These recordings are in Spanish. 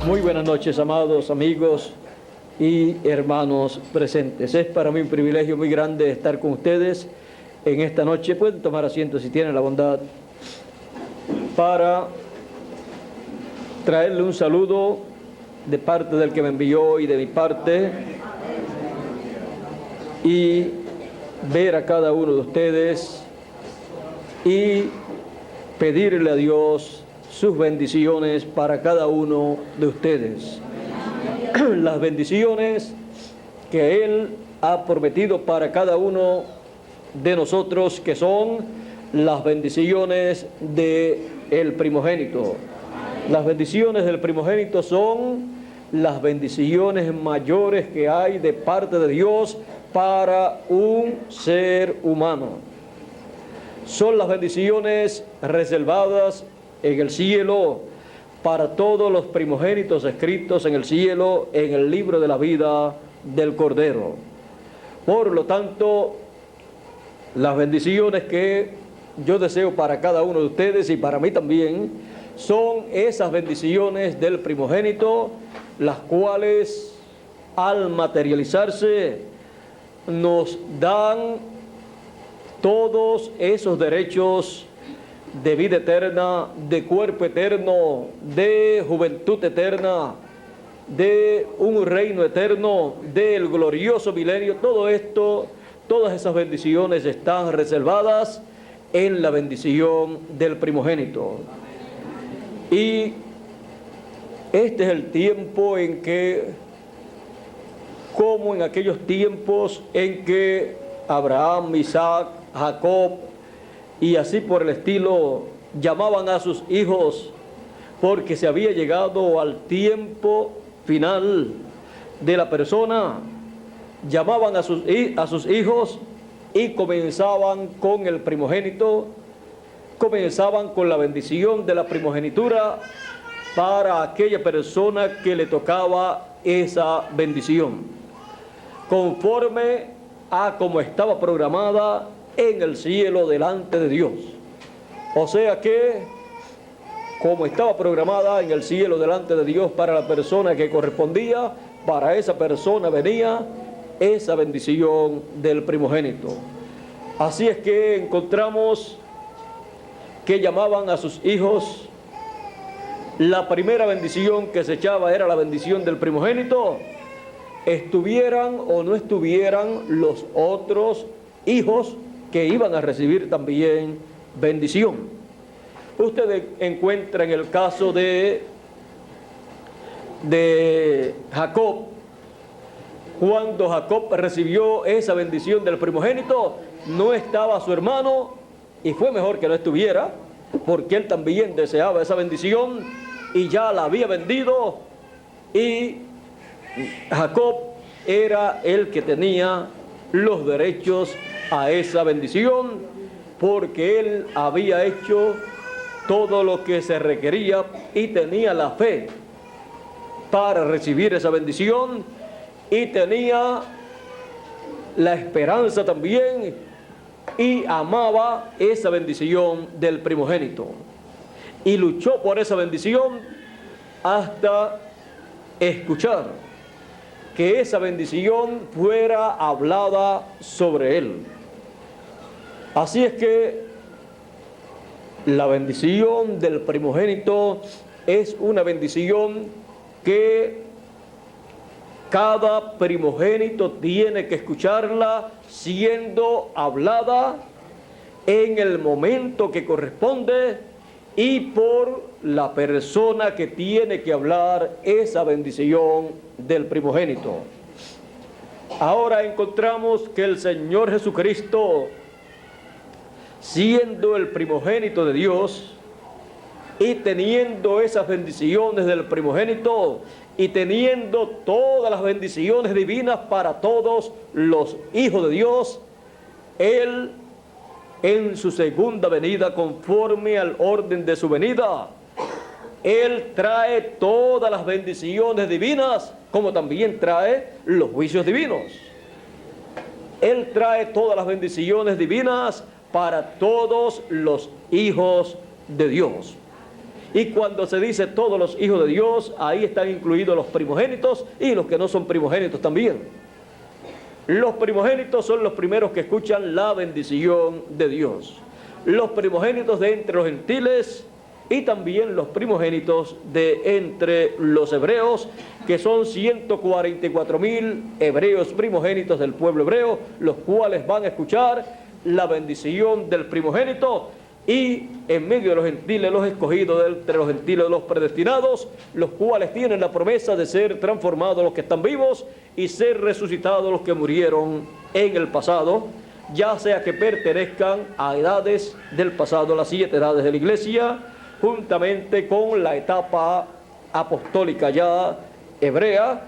Muy buenas noches, amados amigos y hermanos presentes. Es para mí un privilegio muy grande estar con ustedes en esta noche. Pueden tomar asiento si tienen la bondad, para traerle un saludo de parte del que me envió y de mi parte, y ver a cada uno de ustedes y pedirle a Dios sus bendiciones para cada uno de ustedes. Las bendiciones que Él ha prometido para cada uno de nosotros, que son las bendiciones del primogénito. Las bendiciones del primogénito son las bendiciones mayores que hay de parte de Dios para un ser humano. Son las bendiciones reservadas en el cielo para todos los primogénitos escritos en el cielo en el libro de la vida del Cordero. Por lo tanto, las bendiciones que yo deseo para cada uno de ustedes y para mí también son esas bendiciones del primogénito, las cuales al materializarse nos dan todos esos derechos de vida eterna, de cuerpo eterno, de juventud eterna, de un reino eterno, del glorioso milenio. Todo esto, todas esas bendiciones están reservadas en la bendición del primogénito. Y este es el tiempo en que, como en aquellos tiempos en que Abraham, Isaac, Jacob y así por el estilo llamaban a sus hijos, porque se había llegado al tiempo final de la persona, llamaban a sus hijos y comenzaban con el primogénito, comenzaban con la bendición de la primogenitura para aquella persona que le tocaba esa bendición, conforme a como estaba programada en el cielo delante de Dios. O sea que, como estaba programada en el cielo delante de Dios para la persona que correspondía, para esa persona venía esa bendición del primogénito. Así es que encontramos que llamaban a sus hijos. La primera bendición que se echaba era la bendición del primogénito, estuvieran o no estuvieran los otros hijos que iban a recibir también bendición. Usted encuentra en el caso de Jacob, cuando Jacob recibió esa bendición del primogénito, no estaba su hermano, y fue mejor que no estuviera, porque él también deseaba esa bendición y ya la había vendido, y Jacob era el que tenía los derechos a esa bendición, porque él había hecho todo lo que se requería y tenía la fe para recibir esa bendición, y tenía la esperanza también, y amaba esa bendición del primogénito, y luchó por esa bendición hasta escuchar que esa bendición fuera hablada sobre él. Así es que la bendición del primogénito es una bendición que cada primogénito tiene que escucharla siendo hablada en el momento que corresponde y por la persona que tiene que hablar esa bendición del primogénito. Ahora encontramos que el Señor Jesucristo, siendo el primogénito de Dios y teniendo esas bendiciones del primogénito y teniendo todas las bendiciones divinas para todos los hijos de Dios, Él en su segunda venida, conforme al orden de su venida, Él trae todas las bendiciones divinas, como también trae los juicios divinos. Él trae todas las bendiciones divinas para todos los hijos de Dios. Y cuando se dice todos los hijos de Dios, ahí están incluidos los primogénitos y los que no son primogénitos también. Los primogénitos son los primeros que escuchan la bendición de Dios. Los primogénitos de entre los gentiles y también los primogénitos de entre los hebreos, que son 144,000 hebreos primogénitos del pueblo hebreo, los cuales van a escuchar la bendición del primogénito. Y en medio de los gentiles, los escogidos de entre los gentiles, los predestinados, los cuales tienen la promesa de ser transformados los que están vivos y ser resucitados los que murieron en el pasado, ya sea que pertenezcan a edades del pasado, las 7 edades de la iglesia, juntamente con la etapa apostólica ya hebrea,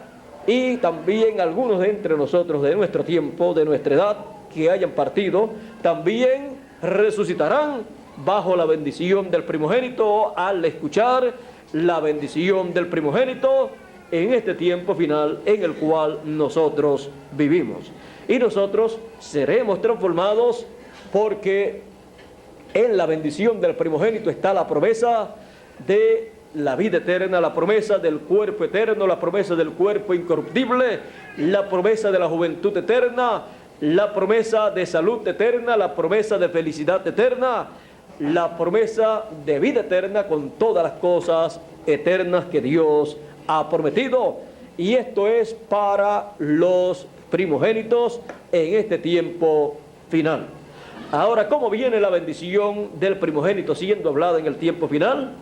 y también algunos de entre nosotros de nuestro tiempo, de nuestra edad, que hayan partido, también resucitarán bajo la bendición del primogénito al escuchar la bendición del primogénito en este tiempo final en el cual nosotros vivimos. Y nosotros seremos transformados porque en la bendición del primogénito está la promesa de la vida eterna, la promesa del cuerpo eterno, la promesa del cuerpo incorruptible, la promesa de la juventud eterna, la promesa de salud eterna, la promesa de felicidad eterna, la promesa de vida eterna con todas las cosas eternas que Dios ha prometido. Y esto es para los primogénitos en este tiempo final. Ahora, ¿cómo viene la bendición del primogénito siendo hablada en el tiempo final?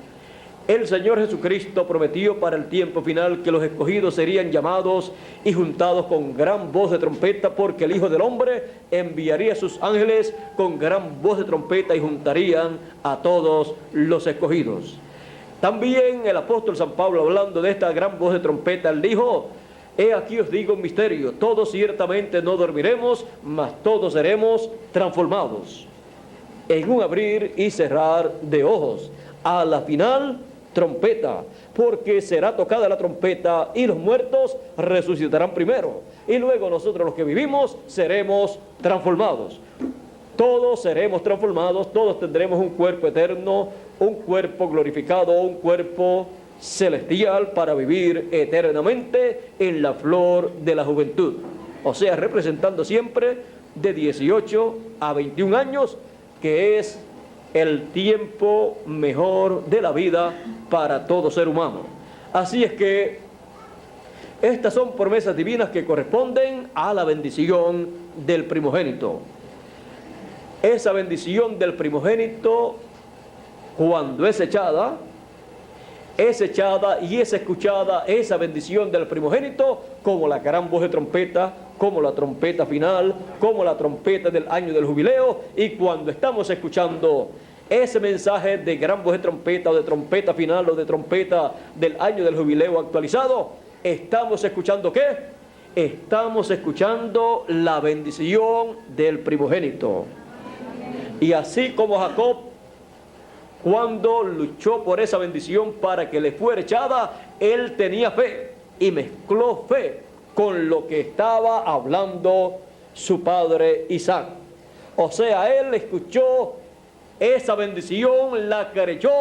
El Señor Jesucristo prometió para el tiempo final que los escogidos serían llamados y juntados con gran voz de trompeta, porque el Hijo del Hombre enviaría a sus ángeles con gran voz de trompeta y juntarían a todos los escogidos. También el apóstol San Pablo, hablando de esta gran voz de trompeta, él dijo: he aquí os digo un misterio, todos ciertamente no dormiremos, mas todos seremos transformados en un abrir y cerrar de ojos, a la final trompeta, porque será tocada la trompeta y los muertos resucitarán primero, y luego nosotros los que vivimos seremos transformados. Todos seremos transformados, todos tendremos un cuerpo eterno, un cuerpo glorificado, un cuerpo celestial para vivir eternamente en la flor de la juventud, o sea, representando siempre de 18 a 21 años, que es el tiempo mejor de la vida para todo ser humano. Así es que estas son promesas divinas que corresponden a la bendición del primogénito. Esa bendición del primogénito, cuando es echada y es escuchada esa bendición del primogénito, como la gran voz de trompeta, como la trompeta final, como la trompeta del año del jubileo. Y cuando estamos escuchando ese mensaje de gran voz de trompeta, o de trompeta final, o de trompeta del año del jubileo actualizado, ¿estamos escuchando qué? Estamos escuchando la bendición del primogénito. Y así como Jacob, cuando luchó por esa bendición para que le fuera echada, él tenía fe y mezcló fe con lo que estaba hablando su padre Isaac. O sea, él escuchó esa bendición, la creyó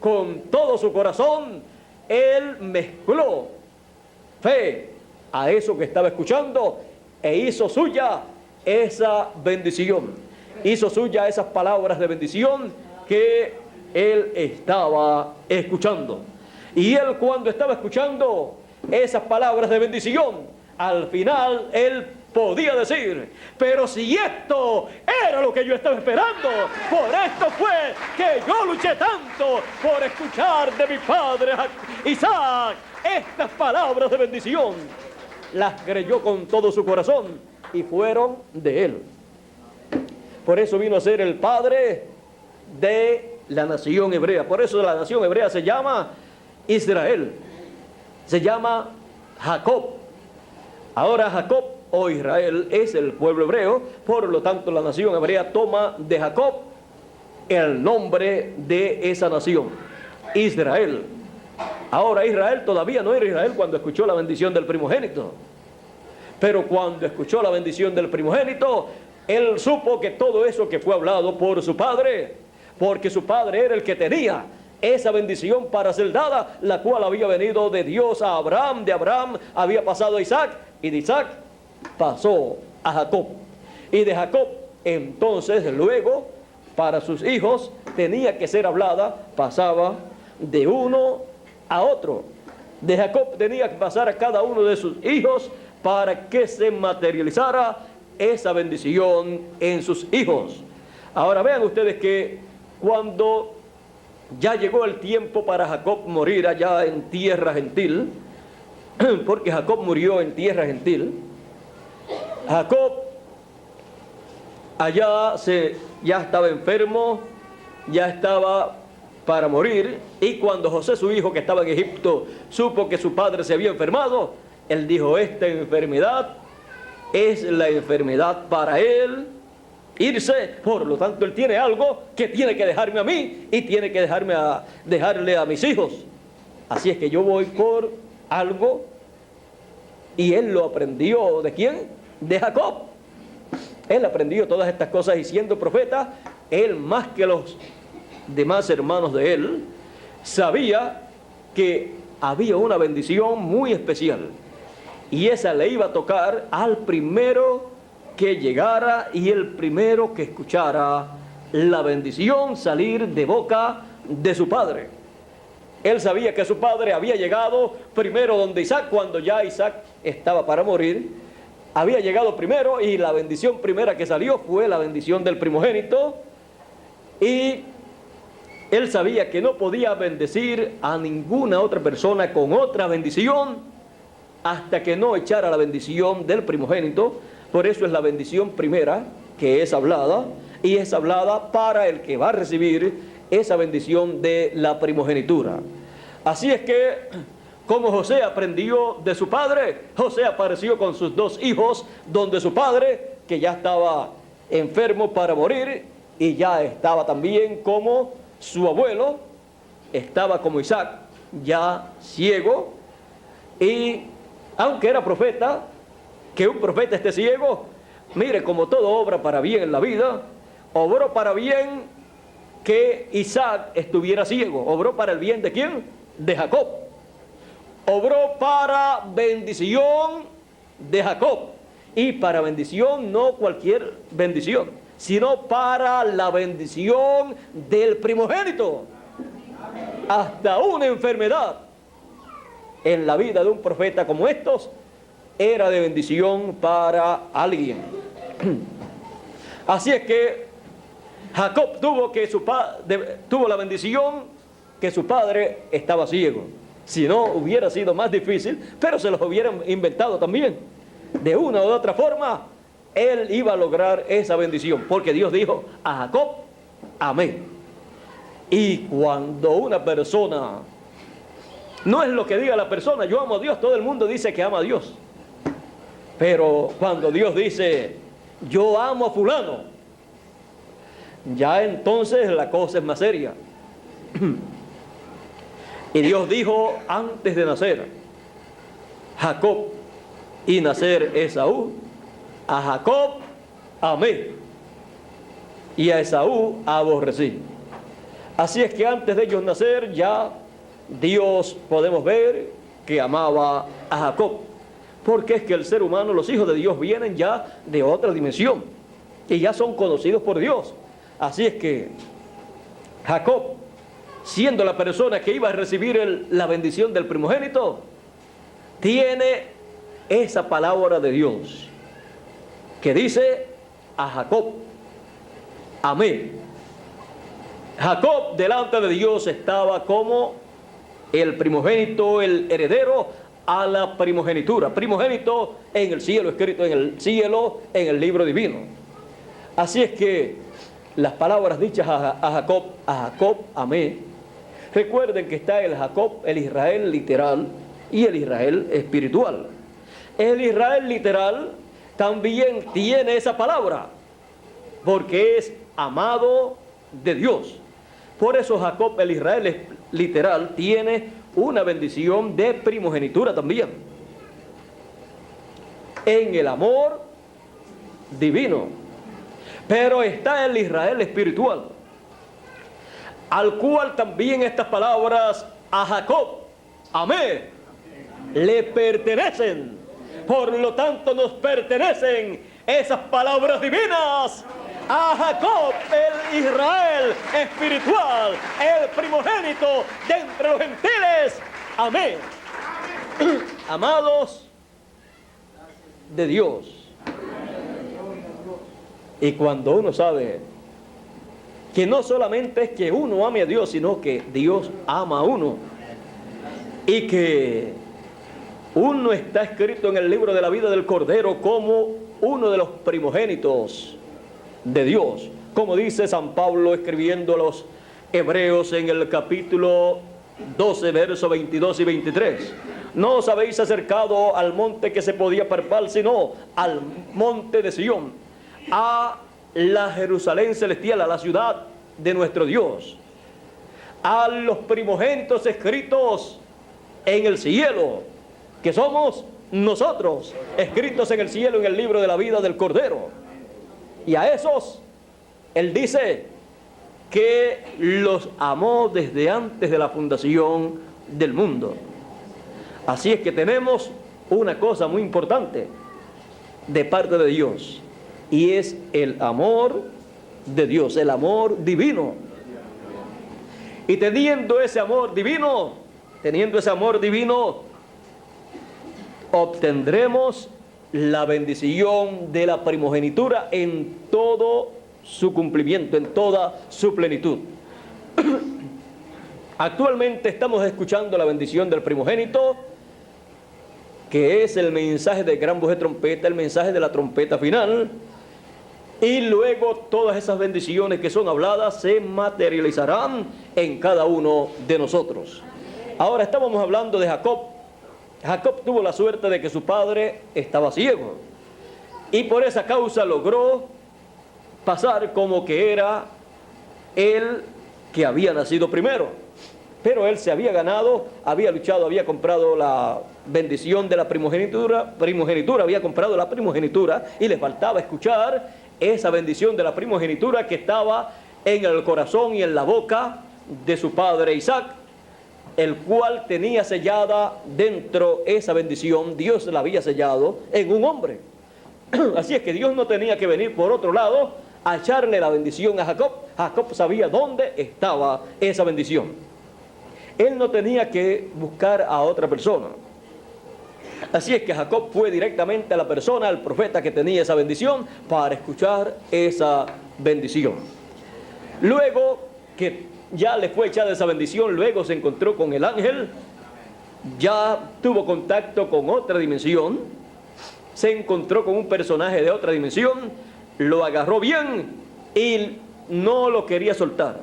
con todo su corazón. Él mezcló fe a eso que estaba escuchando e hizo suya esa bendición. Hizo suya esas palabras de bendición que él estaba escuchando. Y él, cuando estaba escuchando esas palabras de bendición, al final él podía decir: pero si esto era lo que yo estaba esperando, por esto fue que yo luché tanto por escuchar de mi padre Isaac estas palabras de bendición. Las creyó con todo su corazón y fueron de él. Por eso vino a ser el padre de la nación hebrea. Por eso la nación hebrea se llama Israel, se llama Jacob. Ahora Jacob o Israel es el pueblo hebreo, por lo tanto la nación hebrea toma de Jacob el nombre de esa nación, Israel. Ahora Israel todavía no era Israel cuando escuchó la bendición del primogénito, pero cuando escuchó la bendición del primogénito, él supo que todo eso que fue hablado por su padre, porque su padre era el que tenía esa bendición para ser dada, la cual había venido de Dios a Abraham, de Abraham había pasado a Isaac, y de Isaac pasó a Jacob. Y de Jacob, entonces, luego, para sus hijos, tenía que ser hablada, pasaba de uno a otro. De Jacob tenía que pasar a cada uno de sus hijos para que se materializara esa bendición en sus hijos. Ahora vean ustedes que cuando ya llegó el tiempo para Jacob morir allá en tierra gentil, porque Jacob murió en tierra gentil, Jacob allá ya estaba enfermo, ya estaba para morir, y cuando José, su hijo que estaba en Egipto, supo que su padre se había enfermado, él dijo: esta enfermedad es la enfermedad para él irse, por lo tanto él tiene algo que tiene que dejarme a mí y tiene que dejarle a mis hijos. Así es que yo voy por algo, y él lo aprendió ¿de quién? De Jacob. Él aprendió todas estas cosas, y siendo profeta, él más que los demás hermanos de él, sabía que había una bendición muy especial, y esa le iba a tocar al primero que llegara y el primero que escuchara la bendición salir de boca de su padre. Él sabía que su padre había llegado primero donde Isaac, cuando ya Isaac estaba para morir, había llegado primero, y la bendición primera que salió fue la bendición del primogénito, y él sabía que no podía bendecir a ninguna otra persona con otra bendición hasta que no echara la bendición del primogénito. Por eso es la bendición primera que es hablada, y es hablada para el que va a recibir esa bendición de la primogenitura. Así es que, como José aprendió de su padre, José apareció con sus dos hijos, donde su padre, que ya estaba enfermo para morir, y ya estaba también como su abuelo, estaba como Isaac, ya ciego, y aunque era profeta, que un profeta esté ciego, mire, como todo obra para bien en la vida, obró para bien que Isaac estuviera ciego. ¿Obró para el bien de quién? De Jacob. Obró para bendición de Jacob, y para bendición, no cualquier bendición, sino para la bendición del primogénito. Hasta una enfermedad en la vida de un profeta como estos era de bendición para alguien. Así es que Jacob tuvo la bendición que su padre estaba ciego. Si no, hubiera sido más difícil, pero se los hubieran inventado también. De una u otra forma, él iba a lograr esa bendición, porque Dios dijo a Jacob: amé. Y cuando una persona, no es lo que diga la persona, yo amo a Dios, todo el mundo dice que ama a Dios, pero cuando Dios dice yo amo a fulano, ya entonces la cosa es más seria. Y Dios dijo antes de nacer Jacob y nacer Esaú: a Jacob amé y a Esaú aborrecí. Así es que antes de ellos nacer, ya Dios, podemos ver que amaba a Jacob, porque es que el ser humano, los hijos de Dios, vienen ya de otra dimensión, que ya son conocidos por Dios. Así es que Jacob, siendo la persona que iba a recibir la bendición del primogénito, tiene esa palabra de Dios que dice a Jacob amé. Jacob delante de Dios estaba como el primogénito, el heredero a la primogenitura, primogénito en el cielo, escrito en el cielo, en el libro divino. Así es que las palabras dichas a Jacob amé. Recuerden que está el Jacob, el Israel literal, y el Israel espiritual. El Israel literal también tiene esa palabra, porque es amado de Dios. Por eso Jacob, el Israel literal, tiene una bendición de primogenitura también, en el amor divino. Pero está el Israel espiritual. al cual también estas palabras a Jacob, amén, le pertenecen. Por lo tanto nos pertenecen esas palabras divinas a Jacob, el Israel espiritual, el primogénito de entre los gentiles, amén. Amados de Dios, y cuando uno sabe que no solamente es que uno ame a Dios, sino que Dios ama a uno, y que uno está escrito en el libro de la vida del Cordero como uno de los primogénitos de Dios, como dice San Pablo escribiendo a los Hebreos en el capítulo 12, versos 22 y 23. No os habéis acercado al monte que se podía palpar, sino al monte de Sión, a la Jerusalén celestial, a la ciudad de nuestro Dios, a los primogénitos escritos en el cielo, que somos nosotros, escritos en el cielo en el libro de la vida del Cordero. Y a esos Él dice que los amó desde antes de la fundación del mundo. Así es que tenemos una cosa muy importante de parte de Dios, y es el amor de Dios, el amor divino. Y teniendo ese amor divino, obtendremos la bendición de la primogenitura en todo su cumplimiento, en toda su plenitud. Actualmente estamos escuchando la bendición del primogénito, que es el mensaje de gran voz de trompeta, el mensaje de la trompeta final, y luego todas esas bendiciones que son habladas se materializarán en cada uno de nosotros. Ahora estábamos hablando de Jacob. Jacob tuvo la suerte de que su padre estaba ciego, y por esa causa logró pasar como que era él que había nacido primero. Pero él se había ganado, había luchado, había comprado la bendición de la primogenitura, había comprado la primogenitura, y le faltaba escuchar esa bendición de la primogenitura que estaba en el corazón y en la boca de su padre Isaac, el cual tenía sellada dentro esa bendición. Dios la había sellado en un hombre. Así es que Dios no tenía que venir por otro lado a echarle la bendición a Jacob. Jacob sabía dónde estaba esa bendición. Él no tenía que buscar a otra persona. Así es que Jacob fue directamente a la persona, al profeta que tenía esa bendición, para escuchar esa bendición. Luego que ya le fue echada esa bendición, luego se encontró con el ángel, ya tuvo contacto con otra dimensión, se encontró con un personaje de otra dimensión, lo agarró bien y no lo quería soltar.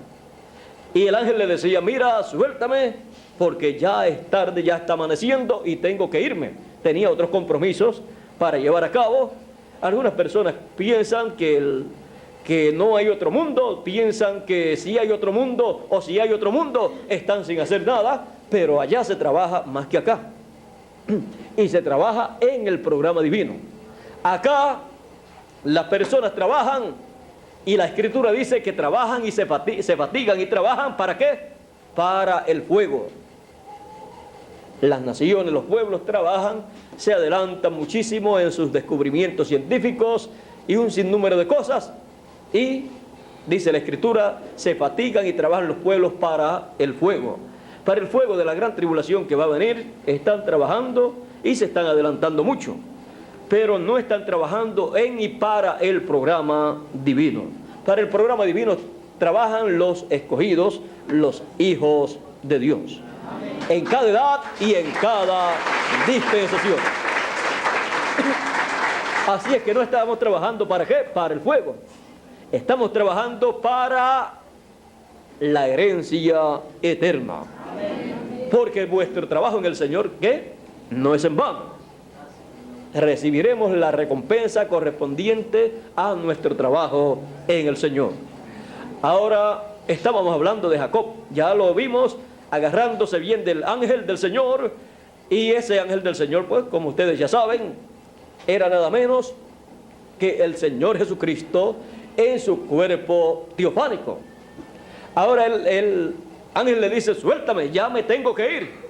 Y el ángel le decía: mira, suéltame, porque ya es tarde, ya está amaneciendo y tengo que irme. Tenía otros compromisos para llevar a cabo. Algunas personas piensan que no hay otro mundo, piensan que si hay otro mundo, o si hay otro mundo, están sin hacer nada, pero allá se trabaja más que acá. Y se trabaja en el programa divino. Acá las personas trabajan, y la Escritura dice que trabajan y se fatigan, y trabajan ¿para qué? Para el fuego. Las naciones, los pueblos trabajan, se adelantan muchísimo en sus descubrimientos científicos y un sinnúmero de cosas, y dice la Escritura, se fatigan y trabajan los pueblos para el fuego de la gran tribulación que va a venir. Están trabajando y se están adelantando mucho, pero no están trabajando en y para el programa divino. Para el programa divino trabajan los escogidos, los hijos de Dios, en cada edad y en cada dispensación. Así es que no estamos trabajando ¿para qué? Para el fuego. Estamos trabajando para la herencia eterna. Porque vuestro trabajo en el Señor, ¿qué? No es en vano. Recibiremos la recompensa correspondiente a nuestro trabajo en el Señor. Ahora estábamos hablando de Jacob, ya lo vimos agarrándose bien del ángel del Señor, y ese ángel del Señor, pues como ustedes ya saben, era nada menos que el Señor Jesucristo en su cuerpo teofánico. Ahora el ángel le dice, suéltame, ya me tengo que ir.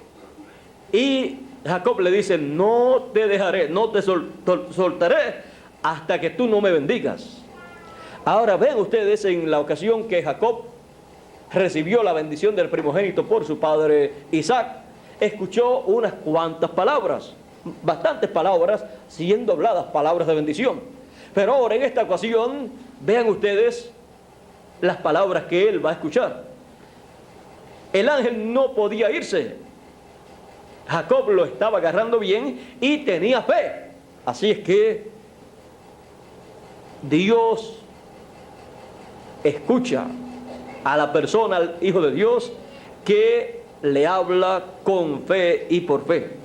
Y Jacob le dice, no te dejaré, no te soltaré hasta que tú no me bendigas. Ahora ven ustedes, en la ocasión que Jacob recibió la bendición del primogénito por su padre Isaac, escuchó unas cuantas palabras, bastantes palabras siendo habladas, palabras de bendición. Pero ahora en esta ocasión, vean ustedes las palabras que él va a escuchar. El ángel no podía irse. Jacob lo estaba agarrando bien y tenía fe. Así es que Dios escucha a la persona, al Hijo de Dios, que le habla con fe y por fe.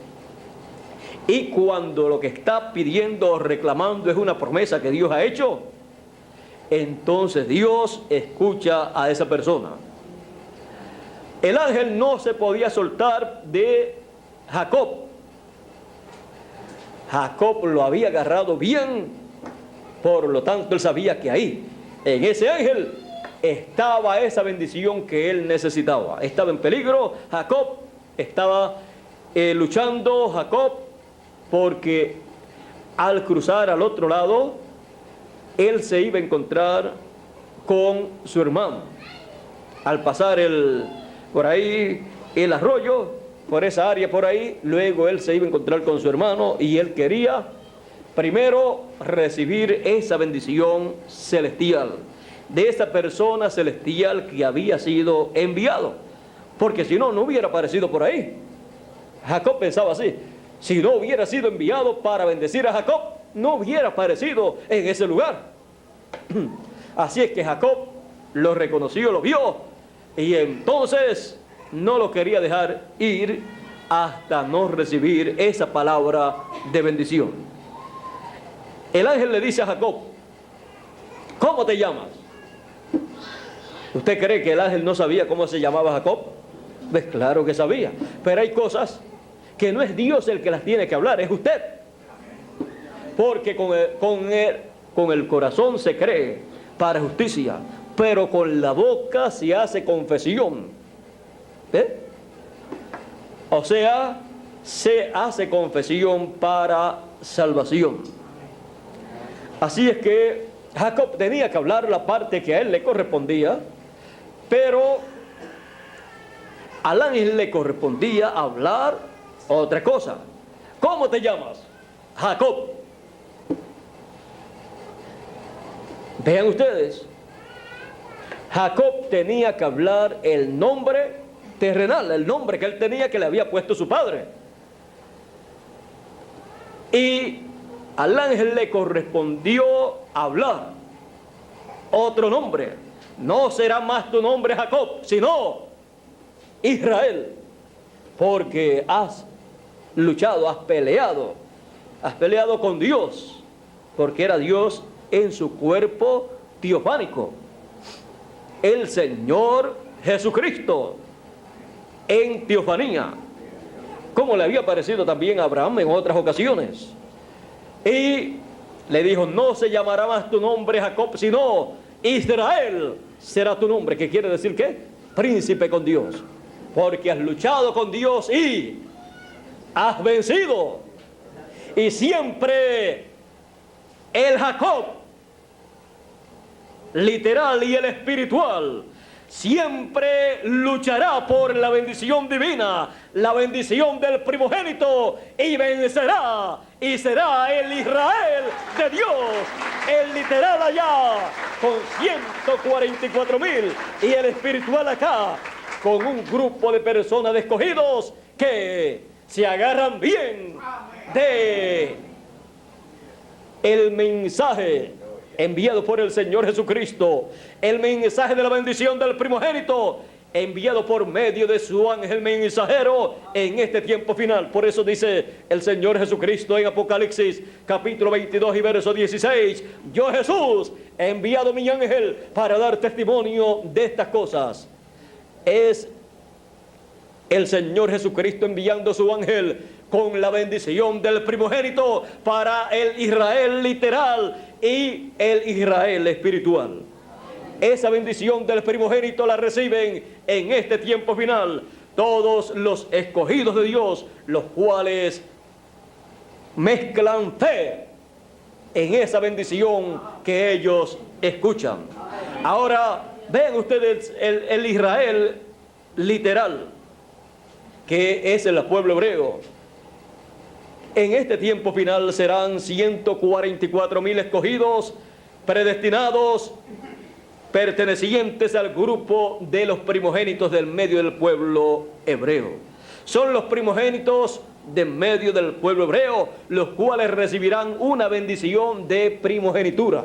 Y cuando lo que está pidiendo o reclamando es una promesa que Dios ha hecho, entonces Dios escucha a esa persona. El ángel no se podía soltar de Jacob. Jacob lo había agarrado bien, por lo tanto él sabía que ahí, en ese ángel, estaba esa bendición que él necesitaba. Estaba en peligro Jacob, estaba luchando Jacob, porque al cruzar al otro lado, él se iba a encontrar con su hermano. Al pasar por ahí el arroyo, por esa área por ahí, luego él se iba a encontrar con su hermano y él quería primero recibir esa bendición celestial de esa persona celestial que había sido enviado, porque si no, no hubiera aparecido por ahí. Jacob pensaba así: si no hubiera sido enviado para bendecir a Jacob, no hubiera aparecido en ese lugar. Así es que Jacob lo reconoció, lo vio, y entonces no lo quería dejar ir hasta no recibir esa palabra de bendición. El ángel le dice a Jacob: ¿cómo te llamas? ¿Usted cree que el ángel no sabía cómo se llamaba Jacob? Pues claro que sabía, pero hay cosas que no es Dios el que las tiene que hablar, es usted. Porque con el corazón se cree para justicia, pero con la boca se hace confesión. O sea, se hace confesión para salvación. Así es que Jacob tenía que hablar la parte que a él le correspondía, pero al ángel le correspondía hablar otra cosa. ¿Cómo te llamas? Jacob. Vean ustedes, Jacob tenía que hablar el nombre terrenal, el nombre que él tenía, que le había puesto su padre. Y al ángel le correspondió hablar otro nombre. No será más tu nombre Jacob, sino Israel, porque has luchado, has peleado con Dios, porque era Dios en su cuerpo teofánico, el Señor Jesucristo en teofanía, como le había parecido también a Abraham en otras ocasiones. Y le dijo: no se llamará más tu nombre Jacob, sino Israel será tu nombre, que quiere decir ¿qué? Príncipe con Dios, porque has luchado con Dios y has vencido. Y siempre el Jacob literal y el espiritual siempre luchará por la bendición divina, la bendición del primogénito, y vencerá, y será el Israel de Dios, el literal allá con 144,000 y el espiritual acá con un grupo de personas de escogidos que se agarran bien de el mensaje enviado por el Señor Jesucristo, el mensaje de la bendición del primogénito, enviado por medio de su ángel mensajero en este tiempo final. Por eso dice el Señor Jesucristo en Apocalipsis capítulo 22 y verso 16: yo, Jesús, he enviado mi ángel para dar testimonio de estas cosas. Es el Señor Jesucristo enviando su ángel con la bendición del primogénito para el Israel literal y el Israel espiritual. Esa bendición del primogénito la reciben en este tiempo final todos los escogidos de Dios, los cuales mezclan fe en esa bendición que ellos escuchan. Ahora, vean ustedes el Israel literal, que es el pueblo hebreo. En este tiempo final serán 144,000 escogidos, predestinados, pertenecientes al grupo de los primogénitos del medio del pueblo hebreo. Son los primogénitos de medio del pueblo hebreo, los cuales recibirán una bendición de primogenitura.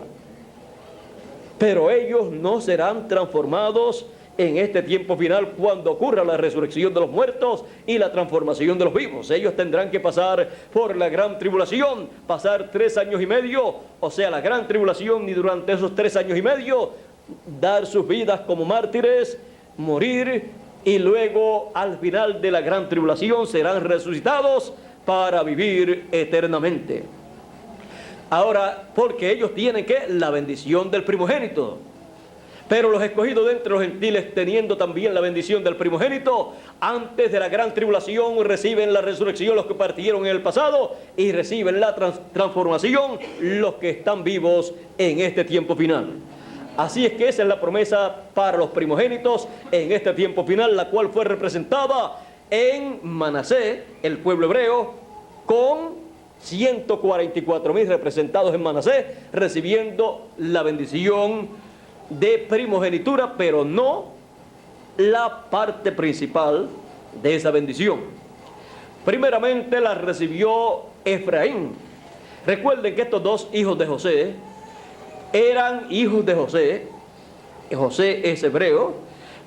Pero ellos no serán transformados en este tiempo final cuando ocurra la resurrección de los muertos y la transformación de los vivos. Ellos tendrán que pasar por la gran tribulación, pasar 3 años y medio, o sea, la gran tribulación, y durante esos 3 años y medio dar sus vidas como mártires, morir, y luego al final de la gran tribulación serán resucitados para vivir eternamente. Ahora, porque ellos tienen la bendición del primogénito. Pero los escogidos de entre los gentiles, teniendo también la bendición del primogénito, antes de la gran tribulación reciben la resurrección los que partieron en el pasado, y reciben la transformación los que están vivos en este tiempo final. Así es que esa es la promesa para los primogénitos en este tiempo final, la cual fue representada en Manasés, el pueblo hebreo, con 144,000 representados en Manasés, recibiendo la bendición de primogenitura, pero no la parte principal de esa bendición. Primeramente la recibió Efraín. Recuerden que estos dos hijos de José eran hijos de José. José es hebreo,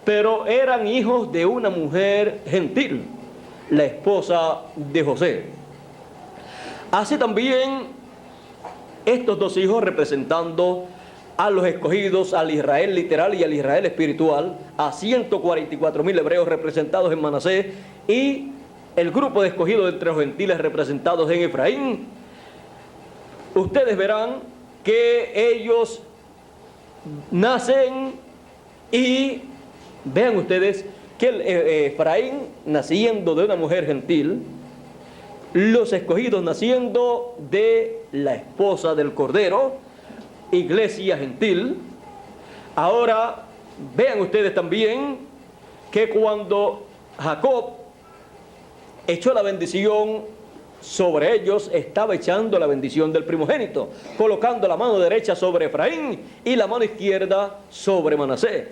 pero eran hijos de una mujer gentil, la esposa de José. Así también estos dos hijos, representando a los escogidos, al Israel literal y al Israel espiritual, a 144,000 hebreos representados en Manasés, y el grupo de escogidos entre los gentiles representados en Efraín, ustedes verán que ellos nacen, y vean ustedes que Efraín naciendo de una mujer gentil, los escogidos naciendo de la esposa del Cordero, iglesia gentil. Ahora vean ustedes también que cuando Jacob echó la bendición sobre ellos, estaba echando la bendición del primogénito, colocando la mano derecha sobre Efraín y la mano izquierda sobre Manasés.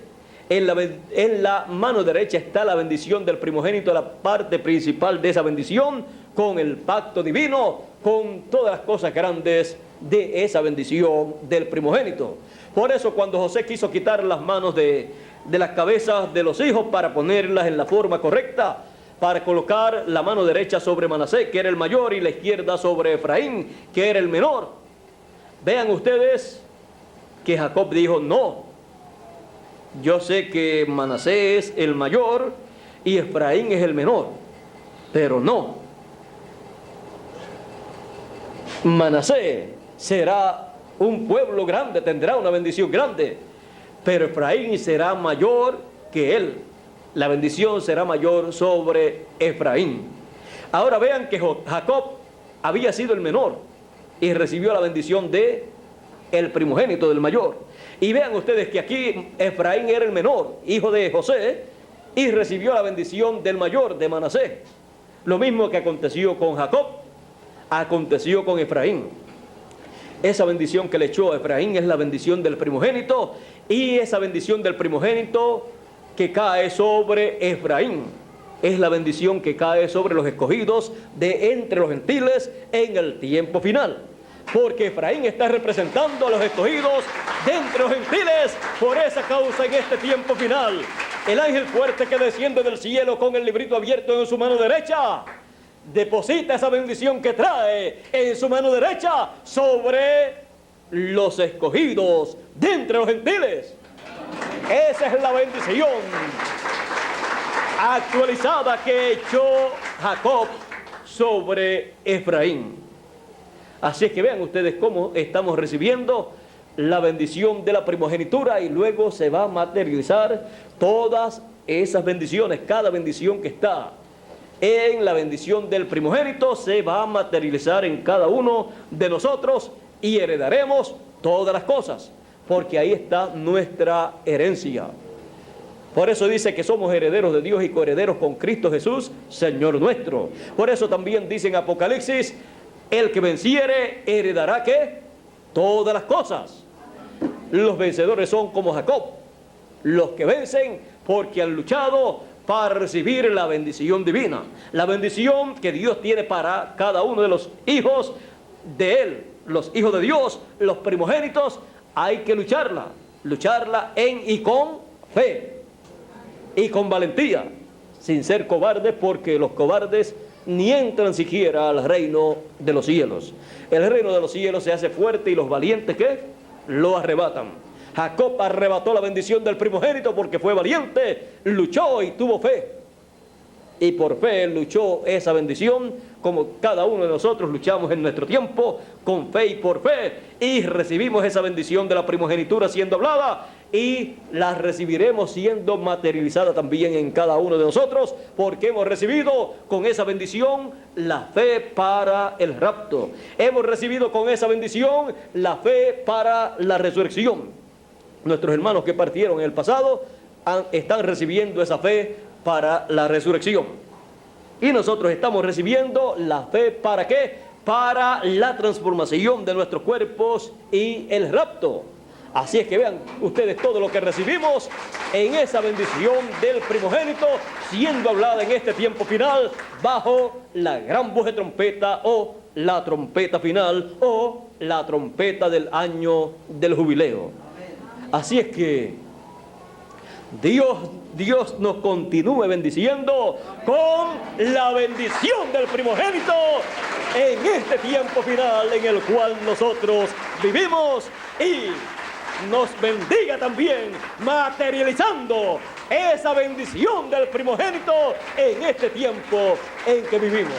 En la mano derecha está la bendición del primogénito, la parte principal de esa bendición, con el pacto divino, con todas las cosas grandes de esa bendición del primogénito. Por eso, cuando José quiso quitar las manos de las cabezas de los hijos para ponerlas en la forma correcta, para colocar la mano derecha sobre Manasés, que era el mayor, y la izquierda sobre Efraín, que era el menor, vean ustedes que Jacob dijo: no, yo sé que Manasés es el mayor y Efraín es el menor, pero no, Manasés será un pueblo grande, tendrá una bendición grande, pero Efraín será mayor que él. La bendición será mayor sobre Efraín. Ahora vean que Jacob había sido el menor y recibió la bendición de el primogénito, del mayor. Y vean ustedes que aquí Efraín era el menor, hijo de José, y recibió la bendición del mayor, de Manasés. Lo mismo que aconteció con Jacob, aconteció con Efraín. Esa bendición que le echó a Efraín es la bendición del primogénito, y esa bendición del primogénito que cae sobre Efraín es la bendición que cae sobre los escogidos de entre los gentiles en el tiempo final, porque Efraín está representando a los escogidos de entre los gentiles. Por esa causa, en este tiempo final, el ángel fuerte que desciende del cielo con el librito abierto en su mano derecha deposita esa bendición que trae en su mano derecha sobre los escogidos de entre los gentiles. Esa es la bendición actualizada que echó Jacob sobre Efraín. Así es que vean ustedes cómo estamos recibiendo la bendición de la primogenitura y luego se va a materializar todas esas bendiciones. Cada bendición que está en la bendición del primogénito se va a materializar en cada uno de nosotros y heredaremos todas las cosas, porque ahí está nuestra herencia. Por eso dice que somos herederos de Dios y coherederos con Cristo Jesús, Señor nuestro. Por eso también dice en Apocalipsis, el que venciere heredará ¿qué? Todas las cosas. Los vencedores son como Jacob, los que vencen porque han luchado para recibir la bendición divina, la bendición que Dios tiene para cada uno de los hijos de Él, los hijos de Dios, los primogénitos. Hay que lucharla en y con fe y con valentía, sin ser cobardes, porque los cobardes ni entran siquiera al reino de los cielos. El reino de los cielos se hace fuerte y los valientes ¿qué? Lo arrebatan. Jacob arrebató la bendición del primogénito porque fue valiente, luchó y tuvo fe. Y por fe luchó esa bendición, como cada uno de nosotros luchamos en nuestro tiempo, con fe y por fe, y recibimos esa bendición de la primogenitura siendo hablada, y la recibiremos siendo materializada también en cada uno de nosotros, porque hemos recibido con esa bendición la fe para el rapto. Hemos recibido con esa bendición la fe para la resurrección. Nuestros hermanos que partieron en el pasado están recibiendo esa fe para la resurrección. Y nosotros estamos recibiendo la fe ¿para qué? Para la transformación de nuestros cuerpos y el rapto. Así es que vean ustedes todo lo que recibimos en esa bendición del primogénito, siendo hablada en este tiempo final bajo la gran voz de trompeta, o la trompeta final, o la trompeta del año del jubileo. Así es que Dios nos continúe bendiciendo con la bendición del primogénito en este tiempo final en el cual nosotros vivimos, y nos bendiga también materializando esa bendición del primogénito en este tiempo en que vivimos.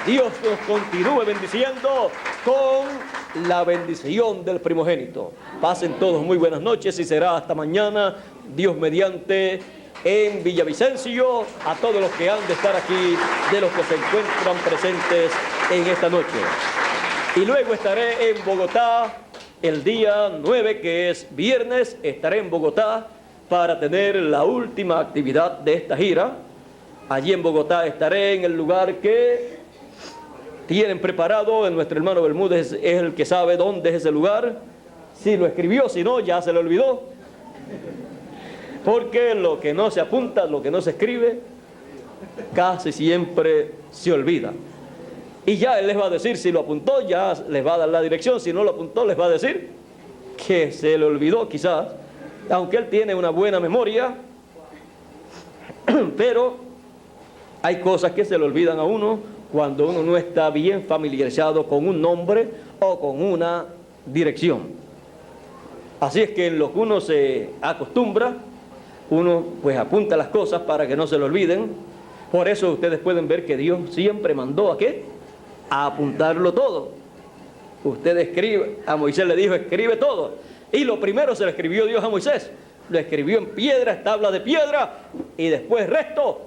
Dios nos continúe bendiciendo con la bendición del primogénito. Pasen todos muy buenas noches y será hasta mañana, Dios mediante, en Villavicencio, a todos los que han de estar aquí, de los que se encuentran presentes en esta noche. Y luego estaré en Bogotá el día 9, que es viernes. Estaré en Bogotá para tener la última actividad de esta gira. Allí en Bogotá estaré en el lugar que tienen preparado. Nuestro hermano Bermúdez es el que sabe dónde es ese lugar. Si lo escribió, si no, ya se lo olvidó. Porque lo que no se apunta, lo que no se escribe, casi siempre se olvida. Y ya él les va a decir, si lo apuntó, ya les va a dar la dirección. Si no lo apuntó, les va a decir que se le olvidó quizás, aunque él tiene una buena memoria. Pero hay cosas que se le olvidan a uno cuando uno no está bien familiarizado con un nombre o con una dirección. Así es que en lo que uno se acostumbra, uno pues apunta las cosas para que no se le olviden. Por eso ustedes pueden ver que Dios siempre mandó ¿a qué? A apuntarlo todo. Usted escribe, a Moisés le dijo, escribe todo. Y lo primero se le escribió Dios a Moisés. Lo escribió en piedra, tabla de piedra, y después resto.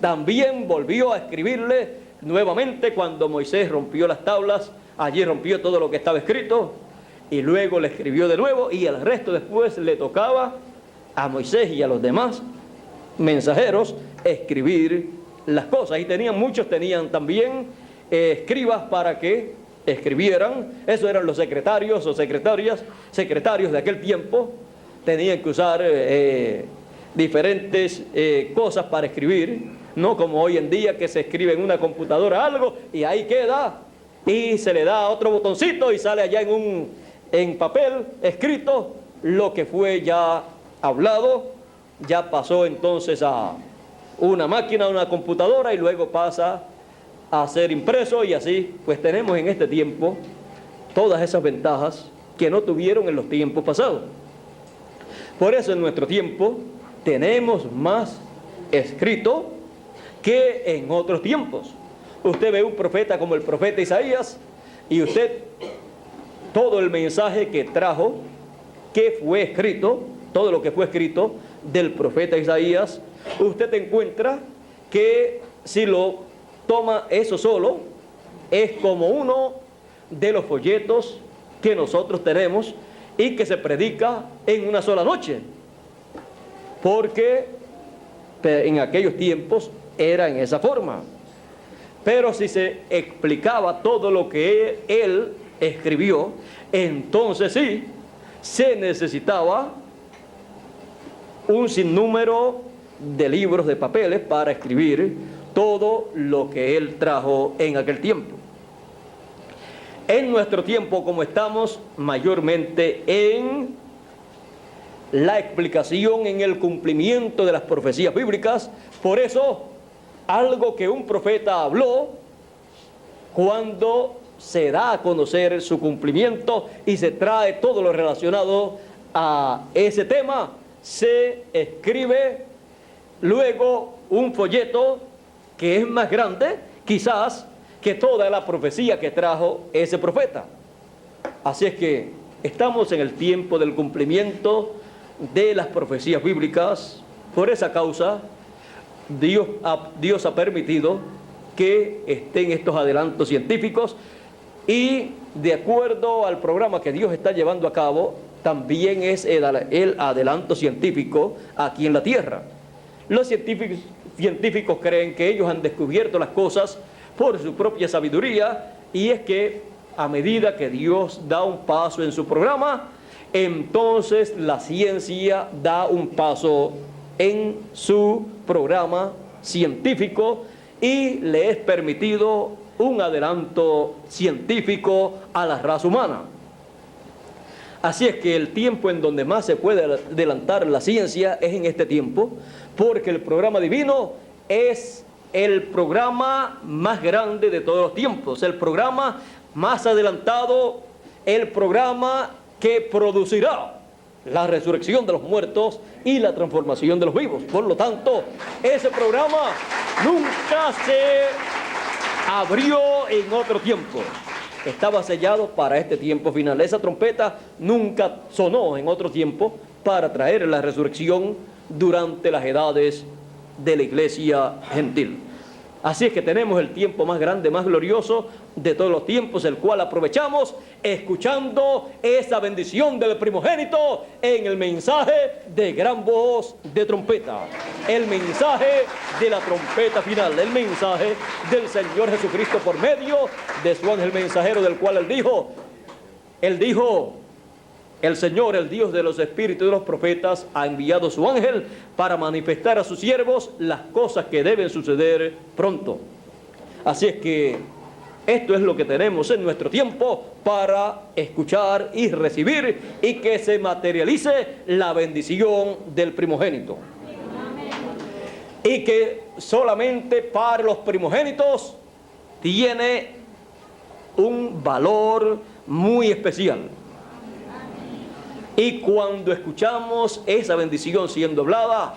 También volvió a escribirle nuevamente cuando Moisés rompió las tablas. Allí rompió todo lo que estaba escrito, y luego le escribió de nuevo, y el resto después le tocaba a Moisés y a los demás mensajeros escribir las cosas. Y muchos tenían también escribas para que escribieran. Eso eran los secretarios o secretarios de aquel tiempo. Tenían que usar diferentes cosas para escribir, no como hoy en día que se escribe en una computadora algo y ahí queda, y se le da otro botoncito y sale allá en papel escrito lo que fue ya hablado. Ya pasó entonces a una máquina, a una computadora, y luego pasa a ser impreso, y así pues tenemos en este tiempo todas esas ventajas que no tuvieron en los tiempos pasados. Por eso en nuestro tiempo tenemos más escrito que en otros tiempos. Usted ve un profeta como el profeta Isaías y usted todo el mensaje que trajo, que fue escrito, todo lo que fue escrito del profeta Isaías, usted encuentra que si lo toma eso solo, es como uno de los folletos que nosotros tenemos y que se predica en una sola noche, porque en aquellos tiempos era en esa forma. Pero si se explicaba todo lo que él escribió, entonces sí, se necesitaba un sinnúmero de libros, de papeles para escribir todo lo que él trajo en aquel tiempo. En nuestro tiempo, como estamos mayormente en la explicación, en el cumplimiento de las profecías bíblicas, por eso algo que un profeta habló, cuando se da a conocer su cumplimiento y se trae todo lo relacionado a ese tema, se escribe luego un folleto que es más grande, quizás, que toda la profecía que trajo ese profeta. Así es que estamos en el tiempo del cumplimiento de las profecías bíblicas. Por esa causa, Dios ha permitido que estén estos adelantos científicos, y de acuerdo al programa que Dios está llevando a cabo, también es el adelanto científico aquí en la tierra. Los científicos creen que ellos han descubierto las cosas por su propia sabiduría, y es que a medida que Dios da un paso en su programa, entonces la ciencia da un paso en su programa científico y le es permitido un adelanto científico a la raza humana. Así es que el tiempo en donde más se puede adelantar la ciencia es en este tiempo, porque el programa divino es el programa más grande de todos los tiempos, el programa más adelantado, el programa que producirá la resurrección de los muertos y la transformación de los vivos. Por lo tanto, ese programa nunca se abrió en otro tiempo. Estaba sellado para este tiempo final. Esa trompeta nunca sonó en otro tiempo para traer la resurrección durante las edades de la iglesia gentil. Así es que tenemos el tiempo más grande, más glorioso de todos los tiempos, el cual aprovechamos escuchando esa bendición del primogénito en el mensaje de gran voz de trompeta, el mensaje de la trompeta final, el mensaje del Señor Jesucristo por medio de su ángel mensajero, del cual Él dijo, el Señor, el Dios de los espíritus de los profetas, ha enviado su ángel para manifestar a sus siervos las cosas que deben suceder pronto. Así es que esto es lo que tenemos en nuestro tiempo para escuchar y recibir, y que se materialice la bendición del primogénito. Y que solamente para los primogénitos tiene un valor muy especial. Y cuando escuchamos esa bendición siendo hablada,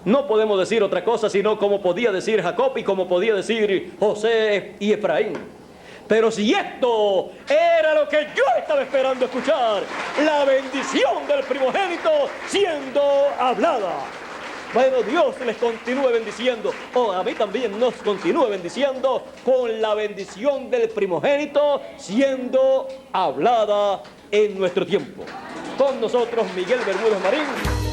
no podemos decir otra cosa sino como podía decir Jacob y como podía decir José y Efraín. Pero si esto era lo que yo estaba esperando escuchar, la bendición del primogénito siendo hablada. Bueno, Dios les continúe bendiciendo, a mí también nos continúe bendiciendo con la bendición del primogénito siendo hablada en nuestro tiempo. Con nosotros Miguel Bermúdez Marín.